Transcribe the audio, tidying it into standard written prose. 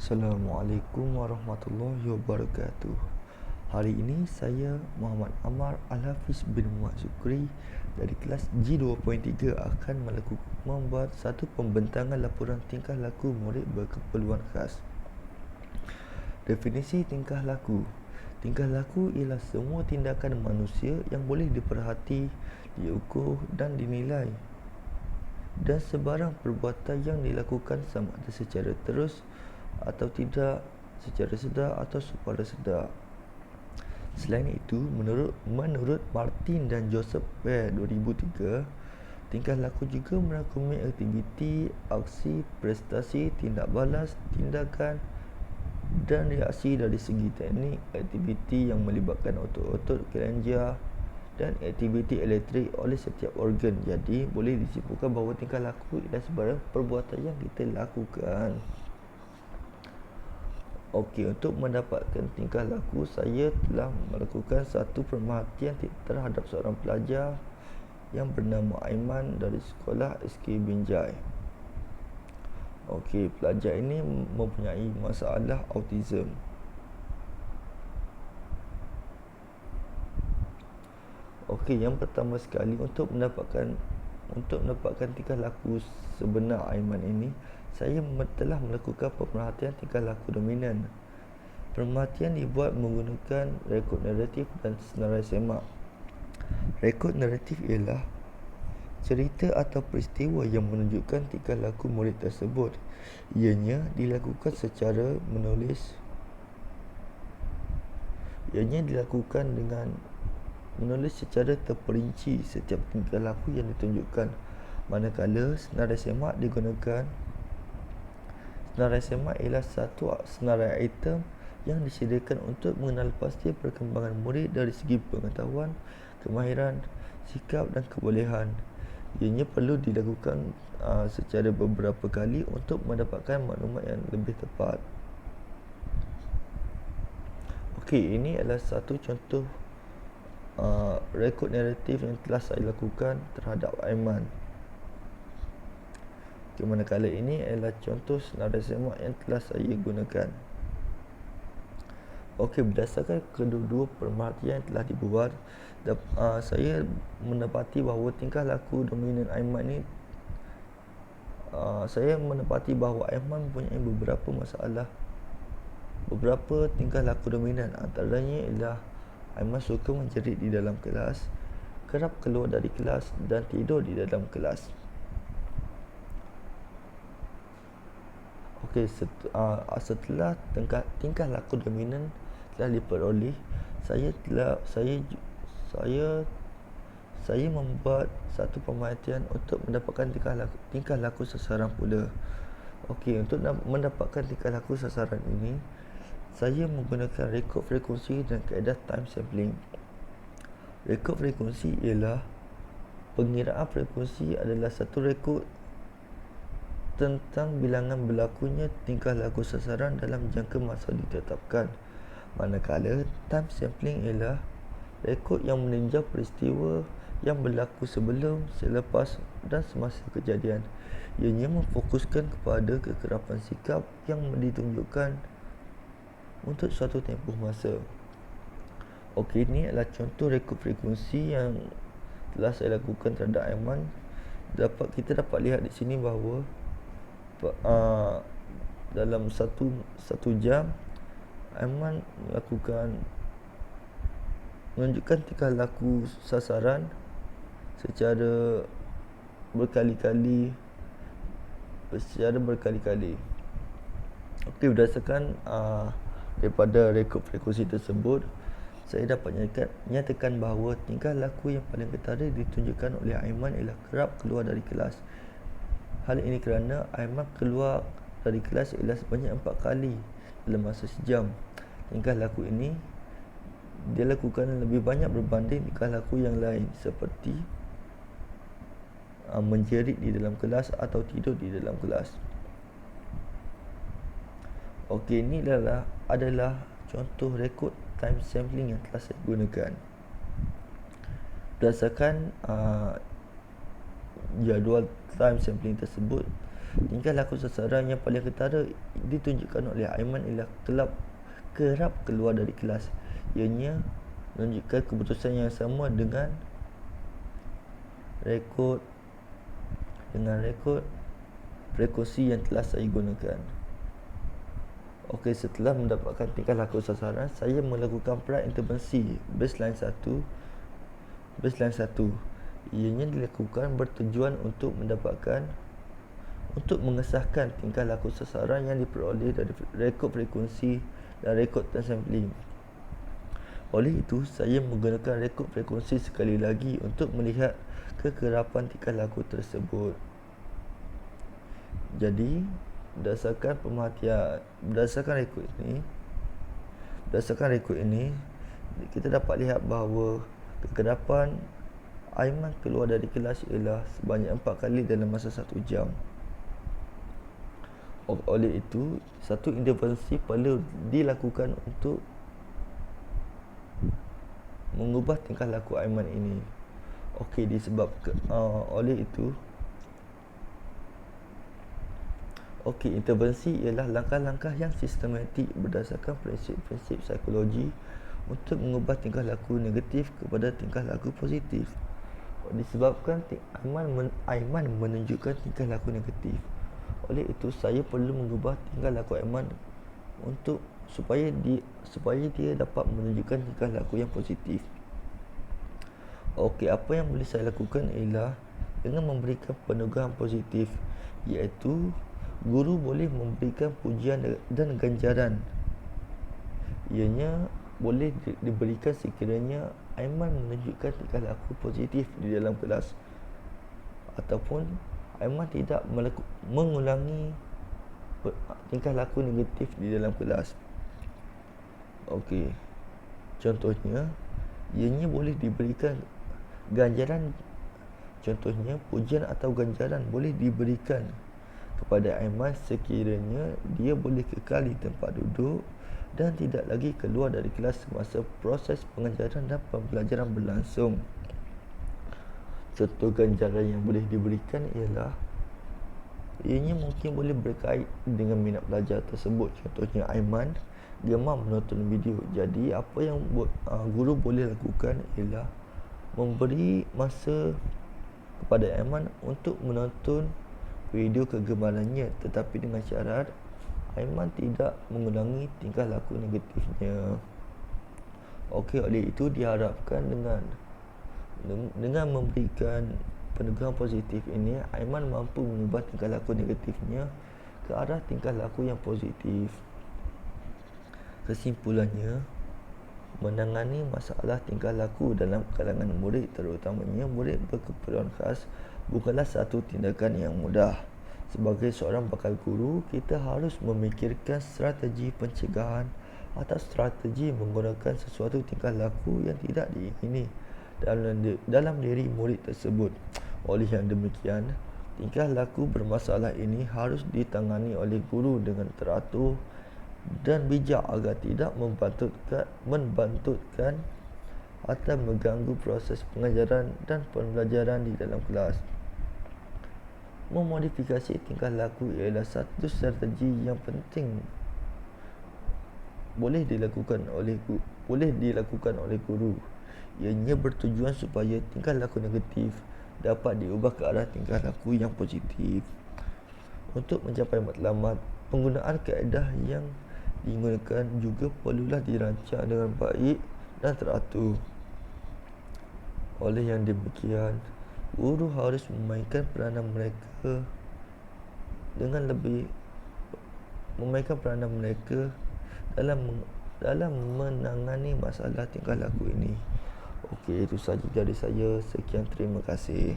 Assalamualaikum warahmatullahi wabarakatuh. Hari ini saya Muhammad Amar Al-Hafiz bin Muhammad Zukri dari kelas G2.3 akan membuat satu pembentangan laporan tingkah laku murid berkeperluan khas. Definisi tingkah laku. Tingkah laku ialah semua tindakan manusia yang boleh diperhati, diukur dan dinilai, dan sebarang perbuatan yang dilakukan sama ada secara terus atau tidak, secara sedar atau supada sedar. Selain itu, menurut Martin dan Joseph Baer 2003, tingkah laku juga merangkumi aktiviti, aksi, prestasi, tindak balas, tindakan dan reaksi dari segi teknik, aktiviti yang melibatkan otot-otot kelenjar dan aktiviti elektrik oleh setiap organ. Jadi, boleh disimpulkan bahawa tingkah laku ialah sebarang perbuatan yang kita lakukan. Okey, untuk mendapatkan tingkah laku, saya telah melakukan satu pemerhatian terhadap seorang pelajar yang bernama Aiman dari sekolah SK Binjai. Okey, pelajar ini mempunyai masalah autism. Okey, yang pertama sekali untuk mendapatkan tingkah laku sebenar Aiman ini, saya telah melakukan pemerhatian tingkah laku dominan. Pemerhatian dibuat menggunakan rekod naratif dan senarai semak. Rekod naratif ialah cerita atau peristiwa yang menunjukkan tingkah laku murid tersebut. Ianya dilakukan dengan menulis secara terperinci setiap tingkah laku yang ditunjukkan. Manakala senarai semak digunakan, senarai semak ialah satu senarai item yang disediakan untuk mengenal pasti perkembangan murid dari segi pengetahuan, kemahiran, sikap dan kebolehan. Ianya perlu dilakukan secara beberapa kali untuk mendapatkan maklumat yang lebih tepat. Okey, ini adalah satu contoh rekod naratif yang telah saya lakukan terhadap Aiman. Di manakala ini adalah contoh senarai semak yang telah saya gunakan. Okey, berdasarkan kedua-dua pemerhatian yang telah dibuat, saya mendapati bahawa tingkah laku dominan Aiman ini, saya mendapati bahawa Aiman mempunyai beberapa tingkah laku dominan. Antaranya ialah Aiman suka menjerit di dalam kelas, kerap keluar dari kelas dan tidur di dalam kelas. Okey, setelah tingkah laku dominan telah diperoleh, saya membuat satu pemerhatian untuk mendapatkan tingkah laku sasaran pula. Okey, untuk mendapatkan tingkah laku sasaran ini, saya menggunakan rekod frekuensi dan kaedah time sampling. Rekod frekuensi ialah pengiraan frekuensi adalah satu rekod tentang bilangan berlakunya tingkah laku sasaran dalam jangka masa ditetapkan. Manakala time sampling ialah rekod yang meninjau peristiwa yang berlaku sebelum, selepas dan semasa kejadian. Ianya memfokuskan kepada kekerapan sikap yang ditunjukkan untuk suatu tempoh masa. Okey, ini adalah contoh rekod frekuensi yang telah saya lakukan terhadap Aiman. Kita dapat lihat di sini bahawa dalam satu jam Aiman menunjukkan tingkah laku sasaran secara berkali-kali. Okey, berdasarkan daripada rekod frekuensi tersebut, saya dapat nyatakan bahawa tingkah laku yang paling ketara ditunjukkan oleh Aiman ialah kerap keluar dari kelas. Hal ini kerana Aiman keluar dari kelas ialah sebanyak 4 kali dalam masa sejam. Tingkah laku ini dia lakukan lebih banyak berbanding tingkah laku yang lain seperti menjerit di dalam kelas atau tidur di dalam kelas. Okey, ini adalah contoh rekod time sampling yang telah saya gunakan. Berdasarkan jadual time sampling tersebut, Tingkah laku sasaran yang paling ketara ditunjukkan oleh Aiman ialah kerap keluar dari kelas. Ianya menunjukkan keputusan yang sama dengan rekod frekuensi yang telah saya gunakan. Okey, setelah mendapatkan tingkah laku sasaran, saya melakukan pra-intervensi baseline 1. Ianya dilakukan bertujuan untuk mengesahkan tingkah laku sasaran yang diperoleh dari rekod frekuensi dan rekod sampling. Oleh itu, saya menggunakan rekod frekuensi sekali lagi untuk melihat kekerapan tingkah laku tersebut. Jadi, berdasarkan rekod ini, kita dapat lihat bahawa kekerapan Aiman keluar dari kelas ialah sebanyak 4 kali dalam masa 1 jam. Oleh itu, satu intervensi perlu dilakukan untuk mengubah tingkah laku Aiman ini. Okey, intervensi ialah langkah-langkah yang sistematik berdasarkan prinsip-prinsip psikologi untuk mengubah tingkah laku negatif kepada tingkah laku positif. Disebabkan Aiman menunjukkan tingkah laku negatif. Oleh itu, saya perlu mengubah tingkah laku Aiman supaya dia dapat menunjukkan tingkah laku yang positif. Okey, apa yang boleh saya lakukan ialah dengan memberikan peneguhan positif, iaitu guru boleh memberikan pujian dan ganjaran. Ianya boleh diberikan sekiranya Aiman menunjukkan tingkah laku positif di dalam kelas, ataupun Aiman tidak mengulangi tingkah laku negatif di dalam kelas. Okey, contohnya ianya boleh diberikan ganjaran. Contohnya, pujian atau ganjaran boleh diberikan kepada Aiman sekiranya dia boleh kekal di tempat duduk dan tidak lagi keluar dari kelas semasa proses pengajaran dan pembelajaran berlangsung. Contoh ganjaran yang boleh diberikan ialah ianya mungkin boleh berkait dengan minat belajar tersebut. Contohnya, Aiman gemar menonton video. Jadi, apa yang guru boleh lakukan ialah memberi masa kepada Aiman untuk menonton video kegemarannya, tetapi dengan syarat Aiman tidak mengulangi tingkah laku negatifnya. Okey, oleh itu diharapkan dengan memberikan peneguhan positif ini, Aiman mampu mengubah tingkah laku negatifnya ke arah tingkah laku yang positif. Kesimpulannya, menangani masalah tingkah laku dalam kalangan murid, terutamanya murid berkeperluan khas, bukanlah satu tindakan yang mudah. Sebagai seorang bakal guru, kita harus memikirkan strategi pencegahan atau strategi menggunakan sesuatu tingkah laku yang tidak diingini dalam diri murid tersebut. Oleh yang demikian, tingkah laku bermasalah ini harus ditangani oleh guru dengan teratur dan bijak agar tidak membantutkan atau mengganggu proses pengajaran dan pembelajaran di dalam kelas. Memodifikasi tingkah laku ialah satu strategi yang penting boleh dilakukan oleh guru. Ianya bertujuan supaya tingkah laku negatif dapat diubah ke arah tingkah laku yang positif. Untuk mencapai matlamat, penggunaan kaedah yang digunakan juga perlulah dirancang dengan baik dan teratur. Oleh yang demikian, guru harus memainkan peranan mereka dalam menangani masalah tingkah laku ini. Okey, itu sahaja dari saya. Sekian, terima kasih.